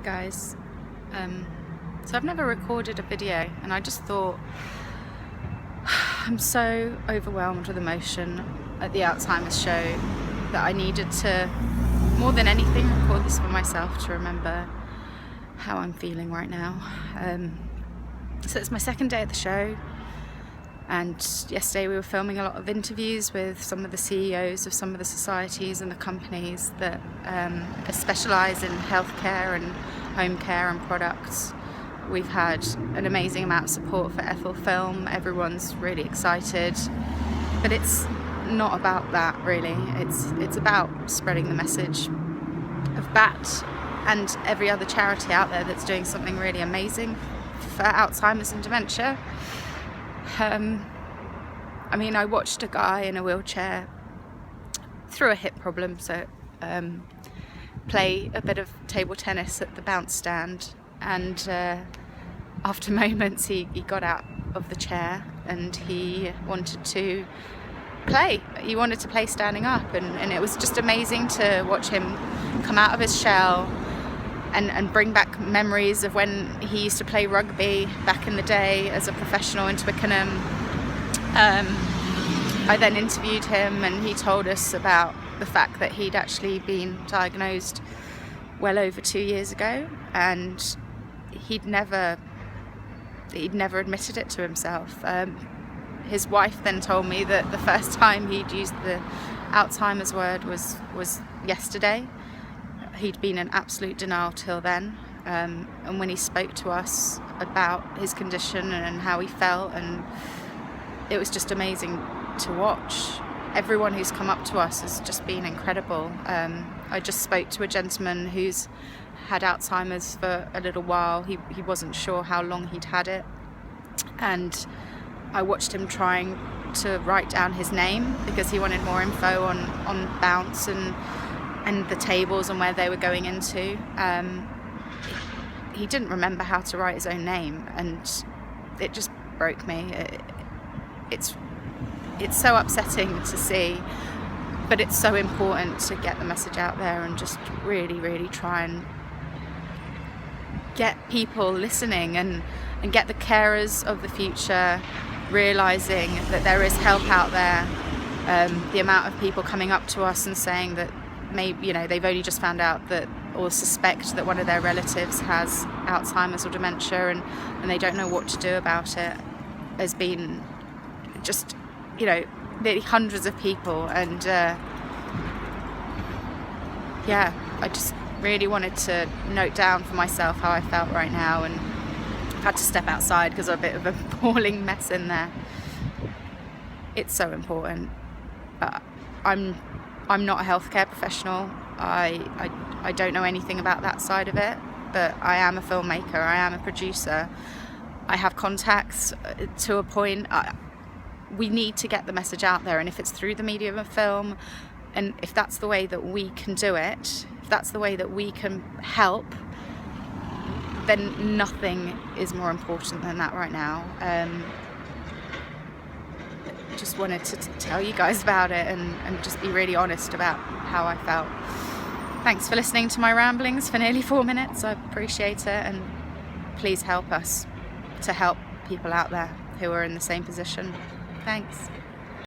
guys. So I've never recorded a video, and I just thought I'm so overwhelmed with emotion at the Alzheimer's show that I needed to, more than anything, record this for myself to remember how I'm feeling right now. So it's my second day at the show, and yesterday we were filming a lot of interviews with some of the CEOs of some of the societies and the companies that specialise in healthcare and home care and products. We've had an amazing amount of support for Ethel film. Everyone's really excited, but it's not about that really. It's about spreading the message of BAT and every other charity out there that's doing something really amazing for Alzheimer's and dementia. I mean, I watched a guy in a wheelchair through a hip problem, so play a bit of table tennis at the bounce stand, and after moments he got out of the chair and he wanted to play. He wanted to play standing up, and it was just amazing to watch him come out of his shell and bring back memories of when he used to play rugby back in the day as a professional in Twickenham. I then interviewed him, and he told us about the fact that he'd actually been diagnosed well over 2 years ago, and he'd never admitted it to himself. His wife then told me that the first time he'd used the Alzheimer's word was yesterday. He'd been in absolute denial till then, and when he spoke to us about his condition and how he felt, and it was just amazing to watch. Everyone who's come up to us has just been incredible. I just spoke to a gentleman who's had Alzheimer's for a little while. He wasn't sure how long he'd had it, and I watched him trying to write down his name because he wanted more info on Bounce and the tables and where they were going into. He didn't remember how to write his own name, and it just broke me. It's so upsetting to see, but it's so important to get the message out there and just really try and get people listening and get the carers of the future realising that there is help out there. The amount of people coming up to us and saying that maybe, they've only just found out that, or suspect that one of their relatives has Alzheimer's or dementia, and they don't know what to do about it, has been just, nearly hundreds of people. And I just really wanted to note down for myself how I felt right now, and had to step outside because I'm a bit of a bawling mess in there. It's so important. I'm not a healthcare professional. I don't know anything about that side of it, but I am a filmmaker, I am a producer. I have contacts to a point. We need to get the message out there, and if it's through the medium of film, and if that's the way that we can do it, if that's the way that we can help, then nothing is more important than that right now. Just wanted to tell you guys about it and just be really honest about how I felt. Thanks for listening to my ramblings for nearly 4 minutes. I appreciate it, and please help us to help people out there who are in the same position. Thanks.